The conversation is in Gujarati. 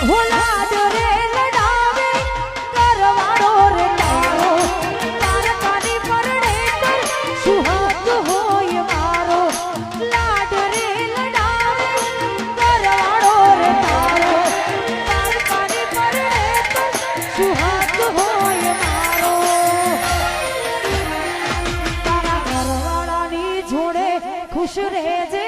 લાડ રે લડાવે કરવાળો રે તારો તારકાની પરણે કર સુહાગ હોય મારો લાડ રે લડાવે કરવાળો રે તારો તારકાની પરણે કર સુહાગ હોય મારો તારા ઘરવાળાની જોડે ખુશ રહેજે